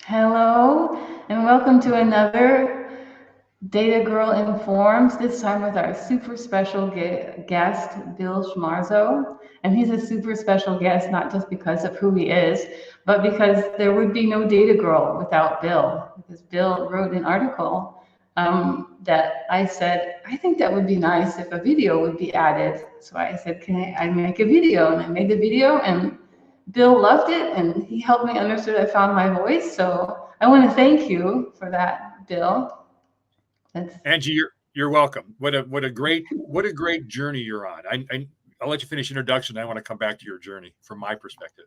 Hello, and welcome to another Data Girl Informs, this time with our super special guest, Bill Schmarzo. And he's a super special guest, not just because of who he is, but because there would be no Data Girl without Bill. Because Bill wrote an article that I said, I think that would be nice if a video would be added. So I said, I make a video? And I made the video, and Bill loved it, and he helped me understand I found my voice. So I want to thank you for that, Bill. That's Angie, you're welcome. What a great journey you're on. I'll let you finish introduction. I want to come back to your journey from my perspective.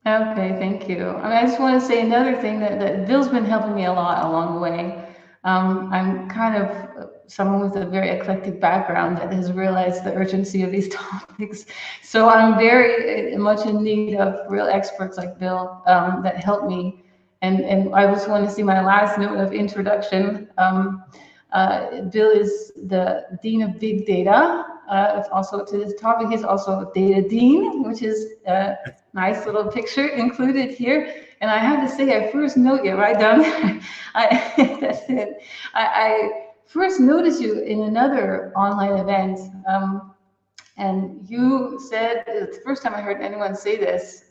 okay. Thank you. I just want to say another thing that Bill's been helping me a lot along the way. I'm kind of someone with a very eclectic background that has realized the urgency of these topics. So I'm very much in need of real experts like Bill that help me. And I just want to see my last note of introduction. Bill is the Dean of Big Data. It's also to this topic. He's also a Data Dean, which is a nice little picture included here. And I have to say, I first note you right down there. That's it. I first noticed you in another online event, and you said it's the first time I heard anyone say this.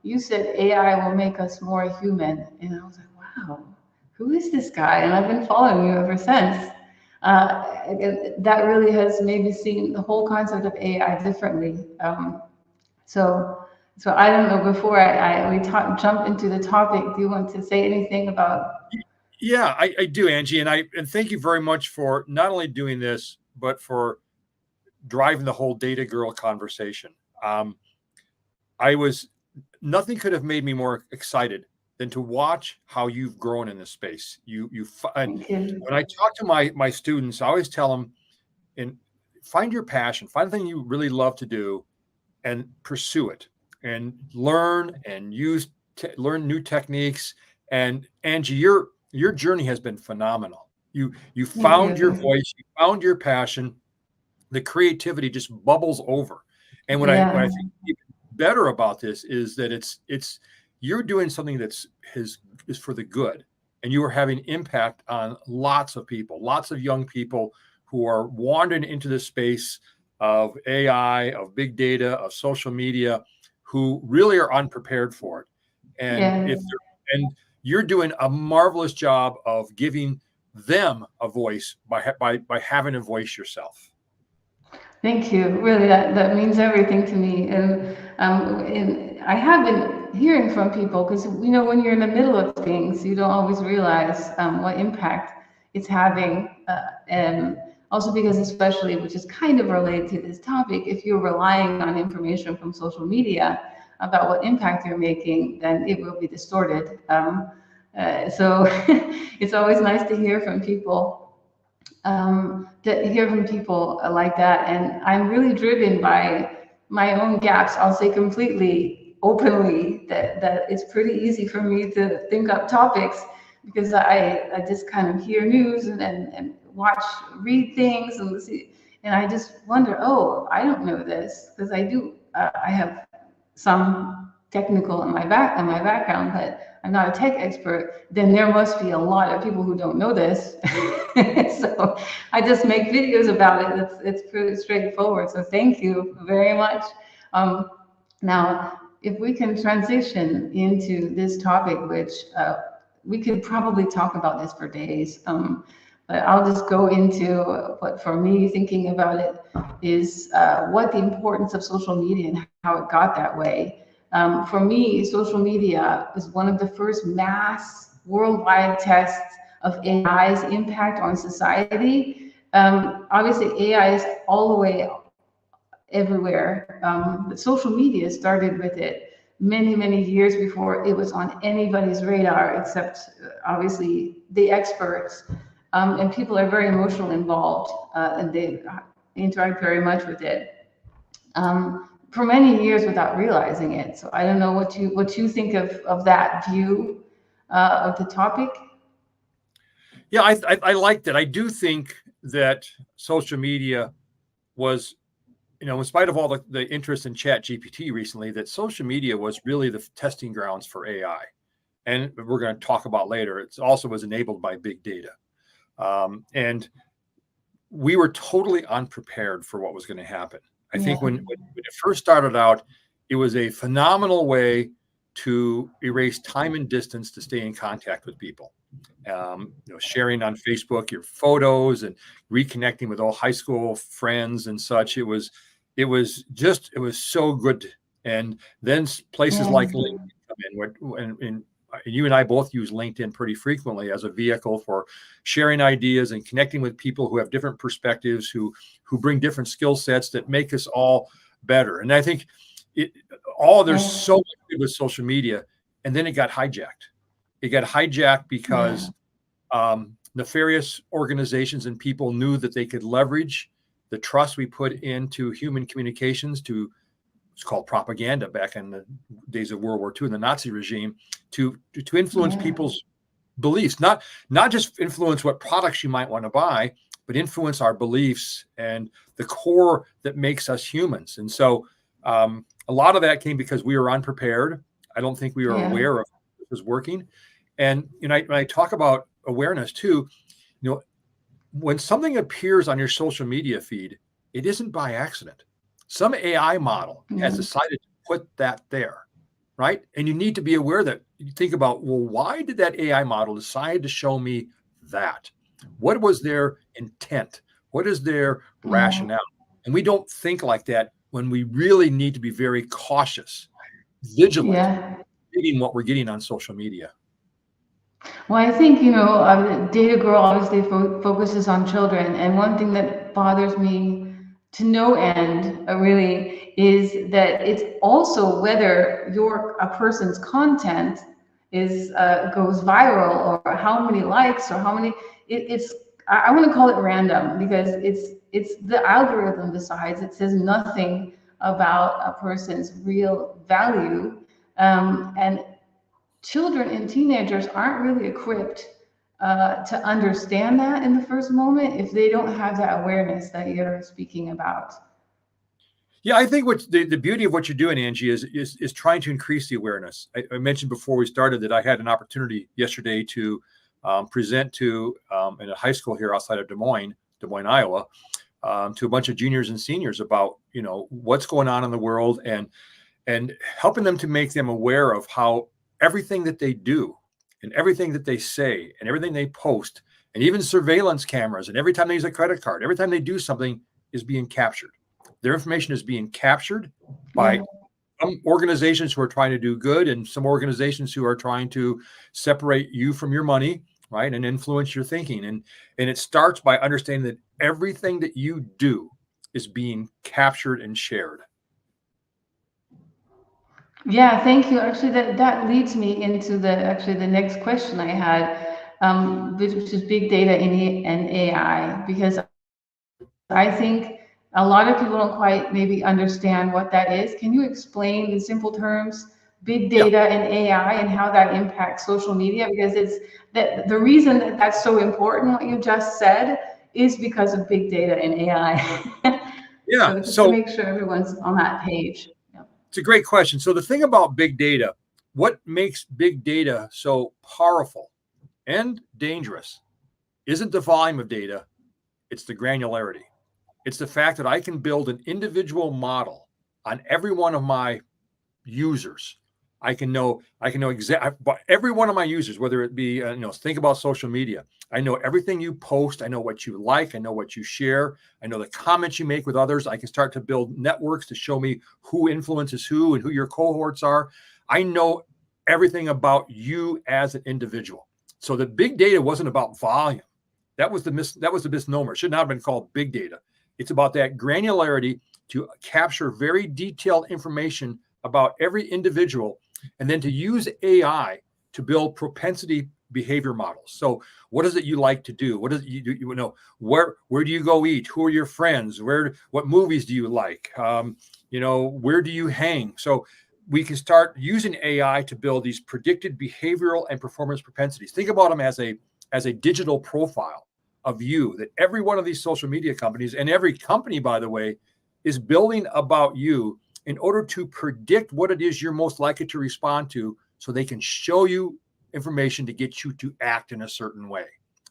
You said AI will make us more human, and I was like, wow, who is this guy? And I've been following you ever since. That really has made me see the whole concept of AI differently. So, so I don't know. Before jump into the topic, do you want to say anything about? Yeah, I do, Angie, and thank you very much for not only doing this, but for driving the whole data girl conversation. I was Nothing could have made me more excited than to watch how you've grown in this space. And Thank you. when I talk to my students, I always tell them, and find your passion, find the thing you really love to do, and pursue it, and learn and learn new techniques. And Angie, your journey has been phenomenal. You Thank found your you. voice, you found your passion, the creativity just bubbles over. And when I Yeah. think even better about this is that it's you're doing something is for the good, and you are having impact on lots of people, lots of young people who are wandering into this space of AI, of big data, of social media, who really are unprepared for it. And Yeah. if and you're doing a marvelous job of giving them a voice by having a voice yourself. Thank you. Really, that means everything to me. And I have been hearing from people because when you're in the middle of things, you don't always realize what impact it's having. And also because, especially, which is kind of related to this topic, if you're relying on information from social media about what impact you're making, then it will be distorted. So it's always nice to hear from people to hear from people like that. And I'm really driven by my own gaps. I'll say completely openly that it's pretty easy for me to think up topics because I just kind of hear news and read things and see, and I just wonder, oh, I don't know this because I do. I have some technical in my background, but I'm not a tech expert, then there must be a lot of people who don't know this. So I just make videos about it. It's pretty straightforward. So thank you very much. Um, Now, if we can transition into this topic, which we could probably talk about this for days. But I'll just go into what, for me, thinking about it is what the importance of social media and how it got that way. For me, social media is one of the first mass worldwide tests of AI's impact on society. Obviously, AI is all the way everywhere. But social media started with it many years before it was on anybody's radar, except obviously the experts. And people are very emotionally involved, and they interact very much with it for many years without realizing it. So I don't know what you think of that view of the topic. Yeah, I like that. I do think that social media was, in spite of all the interest in Chat GPT recently, that social media was really the testing grounds for AI. and we're going to talk about later, it also was enabled by big data. And we were totally unprepared for what was going to happen. I think when it first started out, it was a phenomenal way to erase time and distance to stay in contact with people. Sharing on Facebook your photos and reconnecting with all high school friends and such. It was so good. And then places like LinkedIn come in, and you and I both use LinkedIn pretty frequently as a vehicle for sharing ideas and connecting with people who have different perspectives, who bring different skill sets that make us all better. And I think there's so much good with social media, and then it got hijacked. It got hijacked because nefarious organizations and people knew that they could leverage the trust we put into human communications to, it's called propaganda back in the days of World War II and the Nazi regime, to influence people's beliefs, not just influence what products you might want to buy, but influence our beliefs and the core that makes us humans. And so a lot of that came because we were unprepared. I don't think we were aware of what was working. And when I talk about awareness too, when something appears on your social media feed, it isn't by accident. Some AI model has decided to put that there, right? And you need to be aware that you think about, well, why did that AI model decide to show me that? What was their intent? What is their rationale? And we don't think like that when we really need to be very cautious, vigilant, reading what we're getting on social media. Well, I think, Data Girl obviously focuses on children. And one thing that bothers me to no end, really, is that it's also whether a person's content goes viral, or how many likes, or how many, I want to call it random, because it's the algorithm decides. It says nothing about a person's real value. And children and teenagers aren't really equipped to understand that in the first moment if they don't have that awareness that you're speaking about. Yeah, I think what the beauty of what you're doing, Angie, is trying to increase the awareness. I mentioned before we started that I had an opportunity yesterday to present to in a high school here outside of Des Moines, Iowa, to a bunch of juniors and seniors about what's going on in the world, and helping them to make them aware of how everything that they do and everything that they say and everything they post, and even surveillance cameras, and every time they use a credit card, every time they do something, is being captured. Their information is being captured by some organizations who are trying to do good, and some organizations who are trying to separate you from your money, right, and influence your thinking. And it starts by understanding that everything that you do is being captured and shared. Yeah, thank you. Actually, that leads me into the next question I had, which is big data and AI, because I think a lot of people don't quite maybe understand what that is. Can you explain in simple terms big data and AI and how that impacts social media? Because it's that the reason that that's so important, what you just said, is because of big data and AI. So just to make sure everyone's on that page. It's a great question. So the thing about big data, what makes big data so powerful and dangerous isn't the volume of data, it's the granularity. It's the fact that I can build an individual model on every one of my users. I can know exactly every one of my users, whether it be, think about social media. I know everything you post. I know what you like. I know what you share. I know the comments you make with others. I can start to build networks to show me who influences who and who your cohorts are. I know everything about you as an individual. So the big data wasn't about volume. That was the misnomer. It should not have been called big data. It's about that granularity to capture very detailed information about every individual, and then to use AI to build propensity behavior models. So what is it you like to do? What is it you know, where do you go eat? Who are your friends? What movies do you like? Where do you hang? So we can start using AI to build these predicted behavioral and performance propensities. Think about them as a digital profile of you that every one of these social media companies, and every company, by the way, is building about you in order to predict what it is you're most likely to respond to, so they can show you information to get you to act in a certain way.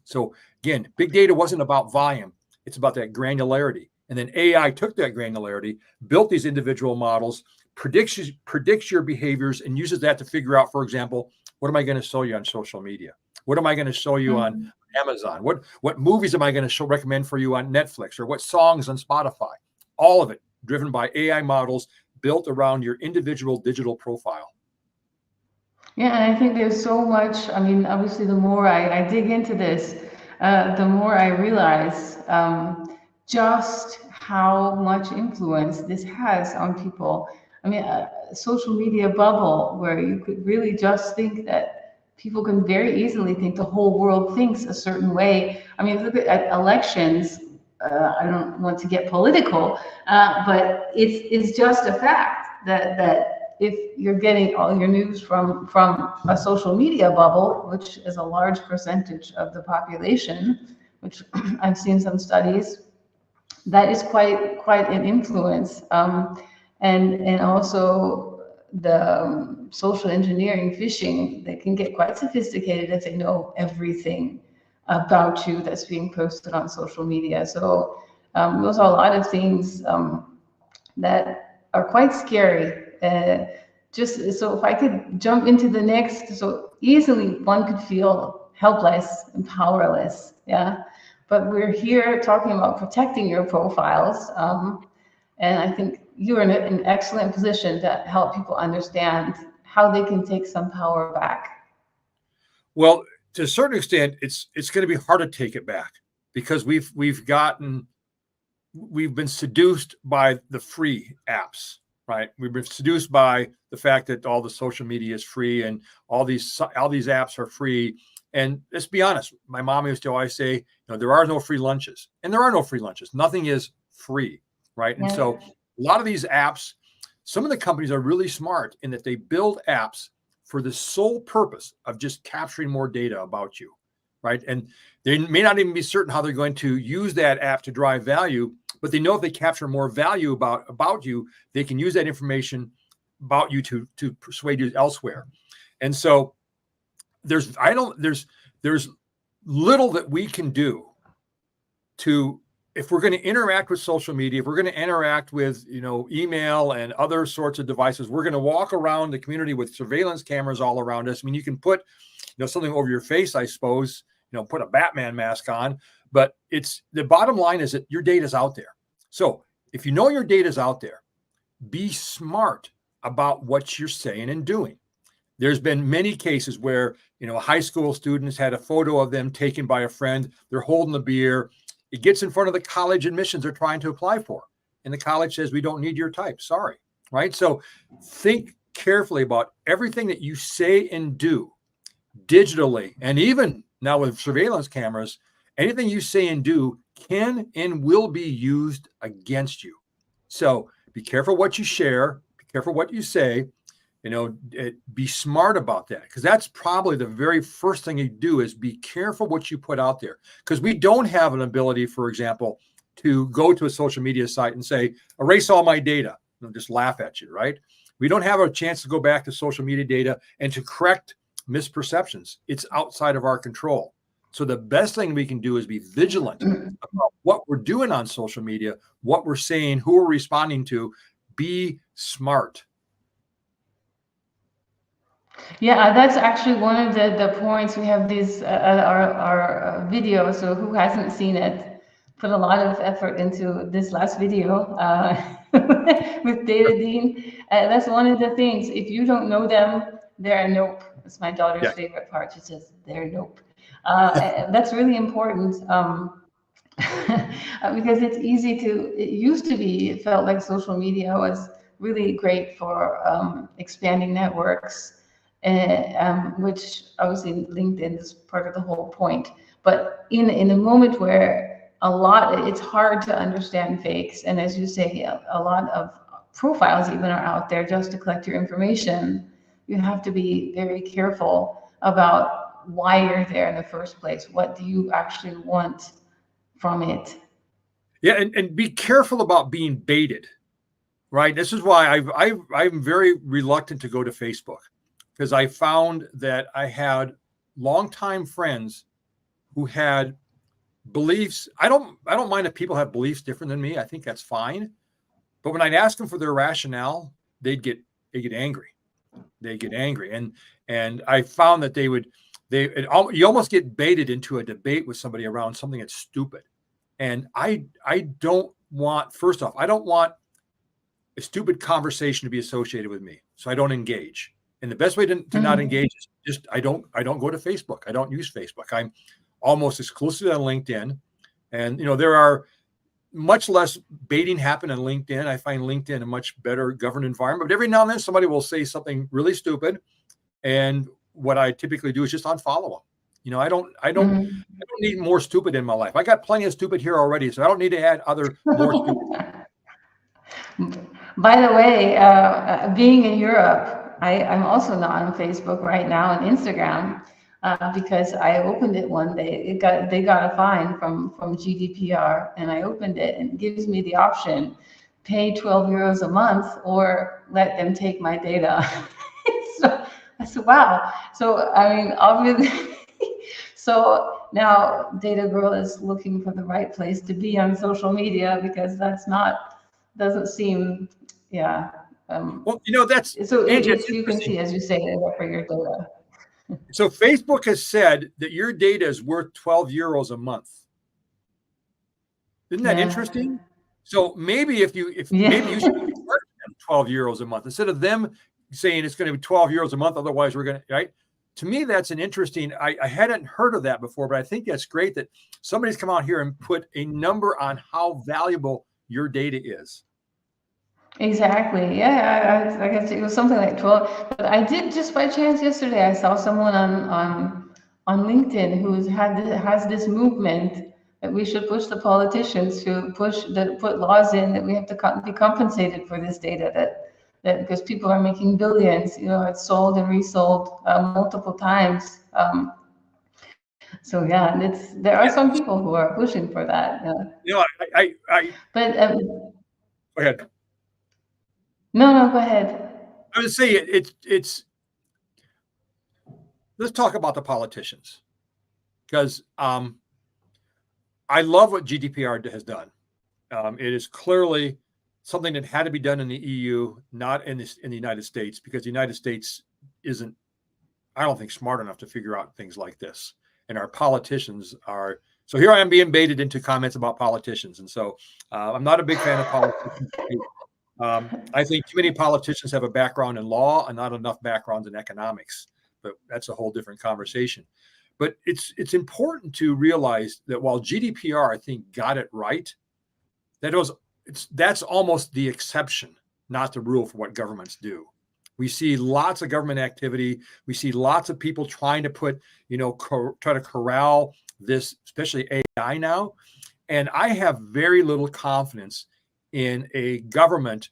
So again, big data wasn't about volume. It's about that granularity. And then AI took that granularity, built these individual models, predicts your behaviors, and uses that to figure out, for example, what am I going to show you on social media? What am I going to show you on Amazon? What movies am I going to recommend for you on Netflix, or what songs on Spotify? All of it driven by AI models built around your individual digital profile. Yeah, and I think there's so much. I mean, obviously, the more I dig into this, the more I realize just how much influence this has on people. I mean, a social media bubble where you could really just think that people can very easily think the whole world thinks a certain way. I mean, look at elections. I don't want to get political, but it's just a fact that if you're getting all your news from a social media bubble, which is a large percentage of the population, which I've seen some studies, that is quite an influence, and also the social engineering, phishing, they can get quite sophisticated if they know everything about you that's being posted on social media. So those are a lot of things that are quite scary. Just so if I could jump into the next, so easily one could feel helpless and powerless. Yeah. But we're here talking about protecting your profiles. And I think you're in an excellent position to help people understand how they can take some power back. Well, to a certain extent, it's going to be hard to take it back because we've been seduced by the free apps, right? We've been seduced by the fact that all the social media is free and all these apps are free. And let's be honest, my mom used to always say, there are no free lunches, and there are no free lunches. Nothing is free, right? And so a lot of these apps, some of the companies are really smart in that they build apps for the sole purpose of just capturing more data about you, right? And they may not even be certain how they're going to use that app to drive value, but they know if they capture more value about you, they can use that information about you to persuade you elsewhere. And so there's little that we can do if we're going to interact with social media, if we're going to interact with, email and other sorts of devices, we're going to walk around the community with surveillance cameras all around us. I mean, you can put, something over your face, I suppose, put a Batman mask on, but the bottom line is that your data is out there. So if you know your data is out there, be smart about what you're saying and doing. There's been many cases where, high school students had a photo of them taken by a friend. They're holding the beer. It gets in front of the college admissions they're trying to apply for. And the college says, we don't need your type. Sorry. Right. So think carefully about everything that you say and do digitally. And even now with surveillance cameras, anything you say and do can and will be used against you. So be careful what you share. Be careful what you say. Be smart about that, because that's probably the very first thing you do is be careful what you put out there, because we don't have an ability, for example, to go to a social media site and say, erase all my data. They'll just laugh at you, right? We don't have a chance to go back to social media data and to correct misperceptions. It's outside of our control. So the best thing we can do is be vigilant about what we're doing on social media, what we're saying, who we're responding to. Be smart. Yeah, that's actually one of the points. We have these our video. So who hasn't seen it? Put a lot of effort into this last video with Data Dean. That's one of the things. If you don't know them, they're a nope. That's my daughter's favorite part. She says they're nope. That's really important. Because it's easy it used to be, it felt like social media was really great for expanding networks, which obviously LinkedIn is part of the whole point. But in a moment where it's hard to understand fakes, and as you say, a lot of profiles even are out there just to collect your information, you have to be very careful about why you're there in the first place. What do you actually want from it? Yeah, and be careful about being baited, right? This is why I'm very reluctant to go to Facebook, because I found that I had longtime friends who had beliefs. I don't mind if people have beliefs different than me. I think that's fine. But when I'd ask them for their rationale, they'd get angry. They get angry, and I found that you almost get baited into a debate with somebody around something that's stupid. And I don't want, first off, I don't want a stupid conversation to be associated with me, so I don't engage. And the best way to not engage is just I don't go to Facebook. I don't use Facebook. I'm almost exclusively on LinkedIn, and there are much less baiting happen on LinkedIn. I find LinkedIn a much better governed environment. But every now and then somebody will say something really stupid, and what I typically do is just unfollow them. I don't need more stupid in my life. I got plenty of stupid here already, so I don't need to add other more stupid. By the way, being in Europe, I'm also not on Facebook right now and Instagram because I opened it one day. They got a fine from GDPR, and I opened it, and it gives me the option: pay 12 euros a month or let them take my data. So I said, wow. So I mean, obviously. So now Data Girl is looking for the right place to be on social media, because doesn't seem, yeah. Well, that's So Angie, you can see, as you say, for your data. So Facebook has said that your data is worth 12 euros a month. Isn't that interesting? So maybe maybe you should charge them 12 euros a month instead of them saying it's going to be 12 euros a month. Otherwise, we're going to, right? To me, that's an interesting, I hadn't heard of that before, but I think that's great that somebody's come out here and put a number on how valuable your data is. Exactly. Yeah, I guess it was something like 12. But I did, just by chance yesterday, I saw someone on LinkedIn has this movement that we should push the politicians to put laws in that we have to be compensated for this data, that because people are making billions, it's sold and resold multiple times. So yeah, there are some people who are pushing for that. But go ahead. No, go ahead. I would say it's. Let's talk about the politicians, because I love what GDPR has done. It is clearly something that had to be done in the EU, not in the United States, because the United States isn't, I don't think, smart enough to figure out things like this. And our politicians are. So here I am being baited into comments about politicians. And so I'm not a big fan of politicians. I think too many politicians have a background in law and not enough backgrounds in economics, but that's a whole different conversation. But it's important to realize that while GDPR, I think, got it right, that's almost the exception, not the rule for what governments do. We see lots of government activity. We see lots of people trying to try to corral this, especially AI now. And I have very little confidence in a government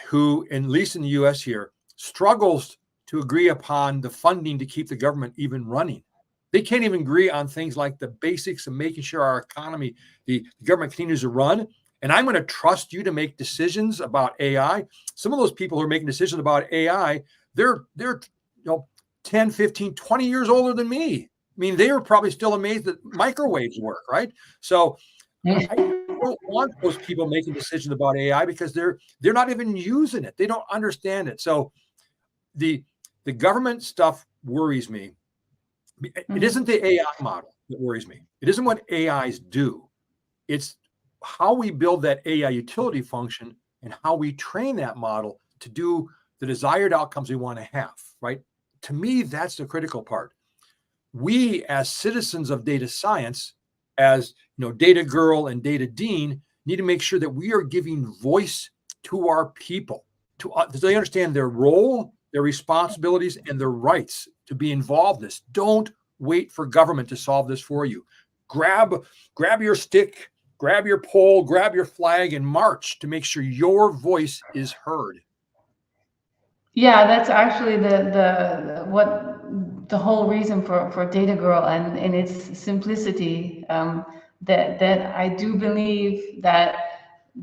who, at least in the US here, struggles to agree upon the funding to keep the government even running. They can't even agree on things like the basics of making sure our economy, the government continues to run. And I'm going to trust you to make decisions about AI. Some of those people who are making decisions about AI, they're 10, 15, 20 years older than me. I mean, they were probably still amazed that microwaves work, right? So I don't want those people making decisions about AI because they're not even using it. They don't understand it. So the government stuff worries me. It isn't the AI model that worries me. It isn't what AIs do. It's how we build that AI utility function and how we train that model to do the desired outcomes we want to have, right? To me, that's the critical part. We, as citizens of data science, as Data Girl and Data Dean, need to make sure that we are giving voice to our people, so they understand their role, their responsibilities, and their rights to be involved in this. Don't wait for government to solve this for you. Grab your stick, grab your pole, grab your flag, and march to make sure your voice is heard. Yeah, that's actually the whole reason for Data Girl and its simplicity. That I do believe that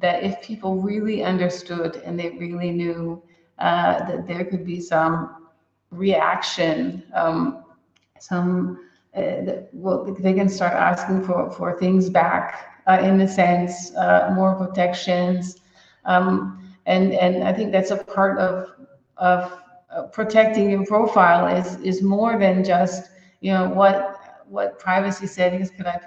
if people really understood and they really knew that there could be some reaction. Some well, they can start asking for things back, in a sense, more protections, and I think that's a part of protecting your profile is more than just, what privacy settings can I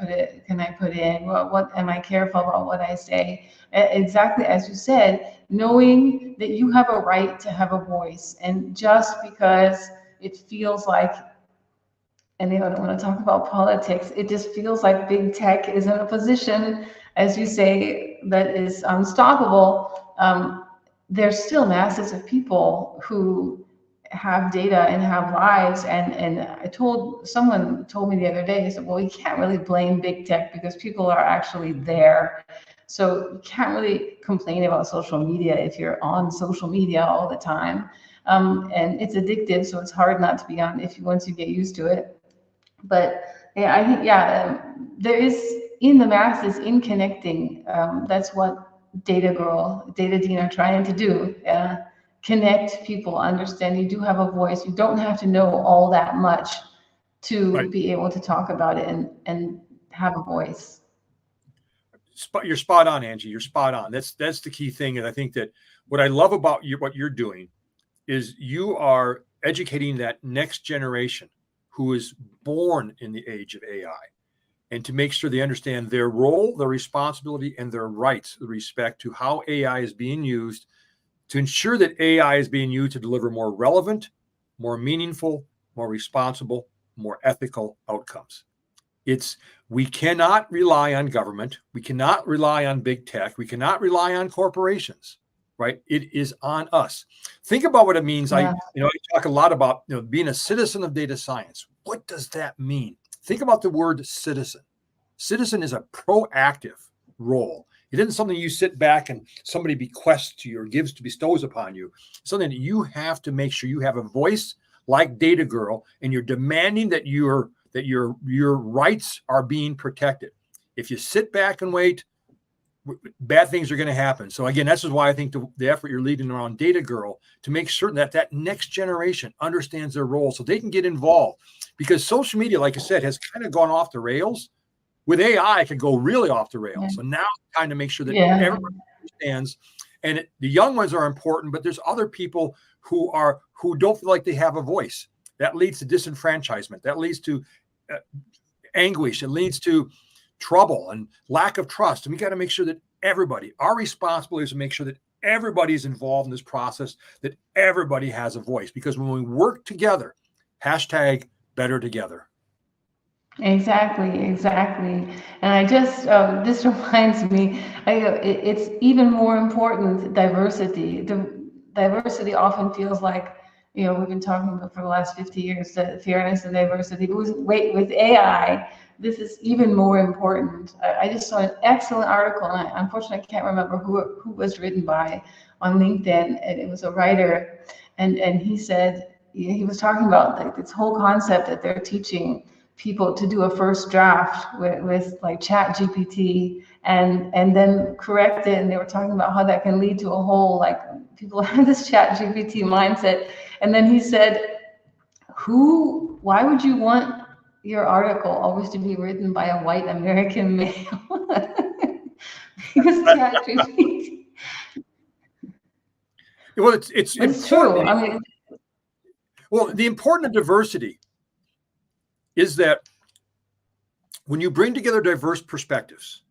put in, what am I careful about what I say. Exactly as you said, knowing that you have a right to have a voice, and just because it feels like, and they don't want to talk about politics. It just feels like big tech is in a position, as you say, that is unstoppable. There's still masses of people who have data and have lives. And someone told me the other day, he said, well, you can't really blame big tech because people are actually there. So you can't really complain about social media if you're on social media all the time. And it's addictive, so it's hard not to be on if once you get used to it. But yeah, I think, yeah, there is, in the masses, in connecting. That's what Data Girl, Data Dean are trying to do. Connect people, understand you do have a voice. You don't have to know all that much to Right. be able to talk about it and have a voice. You're spot on, Angie. You're spot on. That's the key thing. And I think that what I love about what you're doing is you are educating that next generation who is born in the age of AI, and to make sure they understand their role, their responsibility, and their rights with respect to how AI is being used, to ensure that AI is being used to deliver more relevant, more meaningful, more responsible, more ethical outcomes. We cannot rely on government. We cannot rely on big tech. We cannot rely on corporations, right? It is on us. Think about what it means. Yeah. I talk a lot about, being a citizen of data science. What does that mean? Think about the word citizen. Citizen is a proactive role. It isn't something you sit back and somebody bequests to you or bestows upon you. It's something that you have to make sure you have a voice like Data Girl, and you're demanding that your rights are being protected. If you sit back and wait, bad things are going to happen. So again, this is why I think the effort you're leading around Data Girl, to make certain that next generation understands their role so they can get involved. Because social media, like I said, has kind of gone off the rails. With AI, it can go really off the rails. Yeah. So now it's time to make sure that Yeah. everybody understands. And the young ones are important, but there's other people who don't feel like they have a voice. That leads to disenfranchisement. That leads to anguish. It leads to trouble and lack of trust. And we got to make sure that our responsibility is to make sure that everybody is involved in this process, that everybody has a voice. Because when we work together, #better together. Exactly. And I just, this reminds me, it's even more important, diversity. The diversity often feels like, we've been talking about for the last 50 years, that fairness and diversity. With AI, this is even more important. I just saw an excellent article, and I unfortunately can't remember who was written by, on LinkedIn, and it was a writer, and he said, he was talking about like this whole concept that they're teaching people to do a first draft with like Chat GPT, and then correct it. And they were talking about how that can lead to a whole, like, people have this Chat GPT mindset. And then he said, why would you want your article always to be written by a white American male? Because Chat GPT. Well, it's It's true. important. I mean, Well, the importance of diversity is that when you bring together diverse perspectives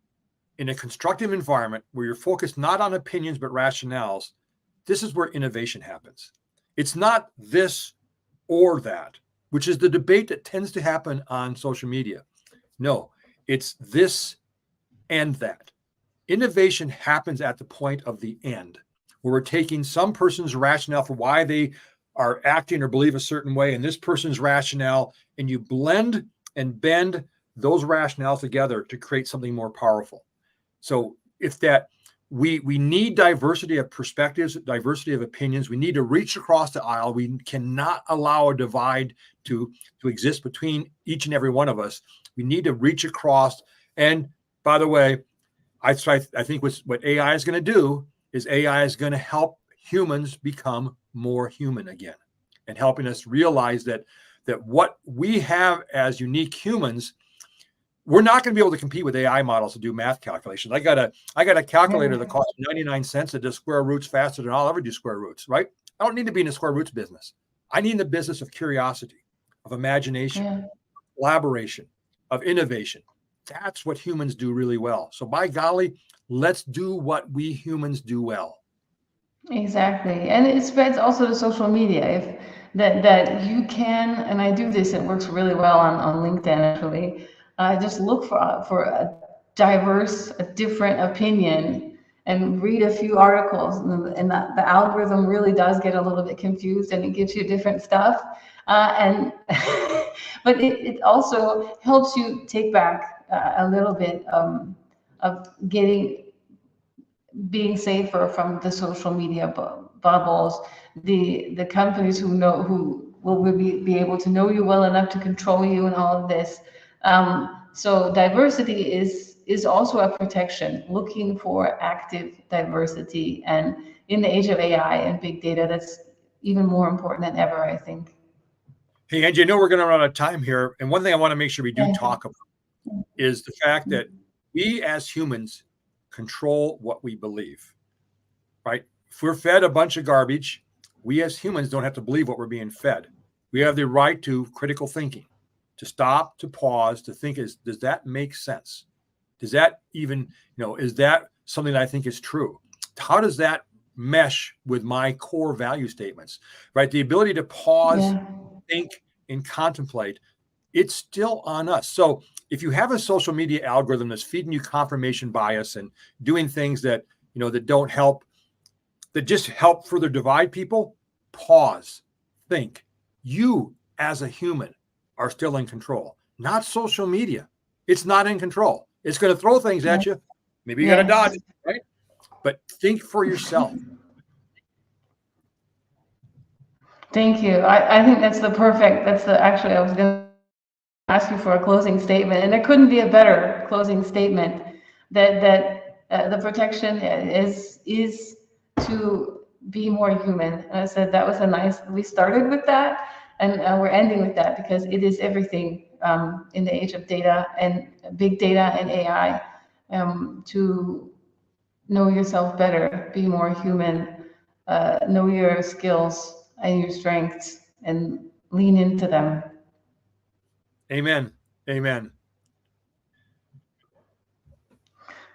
in a constructive environment where you're focused not on opinions but rationales, this is where innovation happens. It's not this or that, which is the debate that tends to happen on social media. No, it's this and that. Innovation happens at the point of the end, where we're taking some person's rationale for why they are acting or believe a certain way, and this person's rationale, and you blend and bend those rationales together to create something more powerful. So we need diversity of perspectives, diversity of opinions. We need to reach across the aisle. We cannot allow a divide to exist between each and every one of us. We need to reach across. And by the way, I think what AI is going to do is AI is going to help humans become more human again. and helping us realize that what we have as unique humans, we're not going to be able to compete with AI models to do math calculations. I got a calculator that costs 99 cents that does square roots faster than I'll ever do square roots, right? I don't need to be in the square roots business. I need the business of curiosity, of imagination, collaboration, of innovation. That's what humans do really well. So by golly, let's do what we humans do well. Exactly. And it spreads also to social media. If that you can, and I do this, it works really well on LinkedIn actually. Just look for a diverse, a different opinion and read a few articles. And the algorithm really does get a little bit confused and it gives you different stuff. And but it also helps you take back a little bit of being safer from the social media bubbles, the companies who will be able to know you well enough to control you and all of this. So diversity is also a protection, looking for active diversity. And in the age of AI and big data, that's even more important than ever, I think. Hey, Angie, I know we're going to run out of time here. And one thing I want to make sure we do talk about is the fact that we as humans control what we believe, right? If we're fed a bunch of garbage, we as humans don't have to believe what we're being fed. We have the right to critical thinking, to stop, to pause, to think, does that make sense? Does that even, is that something that I think is true? How does that mesh with my core value statements, right? The ability to pause, think, and contemplate, it's still on us. So if you have a social media algorithm that's feeding you confirmation bias and doing things that, that don't help, that just help further divide people, pause, think. You as a human are still in control, not social media. It's not in control. It's going to throw things at you. Maybe you got to dodge it, right? But think for yourself. Thank you. I think actually, I was going to ask you for a closing statement, and there couldn't be a better closing statement that the protection is to be more human. And I said that was we started with that, and we're ending with that because it is everything in the age of data and big data and AI, to know yourself better, be more human, know your skills and your strengths and lean into them. Amen. Amen.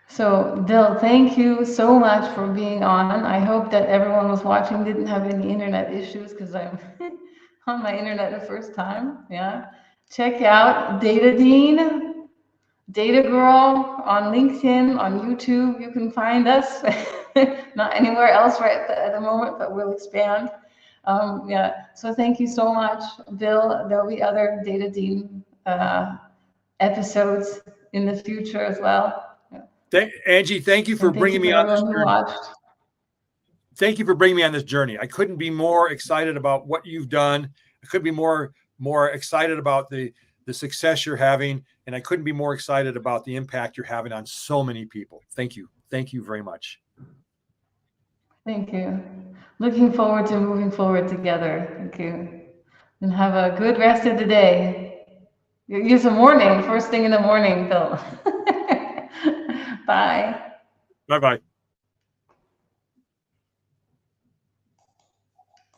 So, Bill, thank you so much for being on. I hope that everyone was watching didn't have any internet issues because I'm on my internet the first time. Yeah. Check out Data Dean, Data Girl on LinkedIn, on YouTube. You can find us. Not anywhere else right at the moment, but we'll expand. So thank you so much, Bill. There'll be other Data Dean episodes in the future as well. Angie, thank you for bringing me on this journey. Thank you for bringing me on this journey. I couldn't be more excited about what you've done. I couldn't be more excited about the success you're having, and I couldn't be more excited about the impact you're having on so many people. Thank you. Thank you very much. Thank you. Looking forward to moving forward together. Thank you. And have a good rest of the day. Use the morning, first thing in the morning, Bill. Bye. Bye-bye.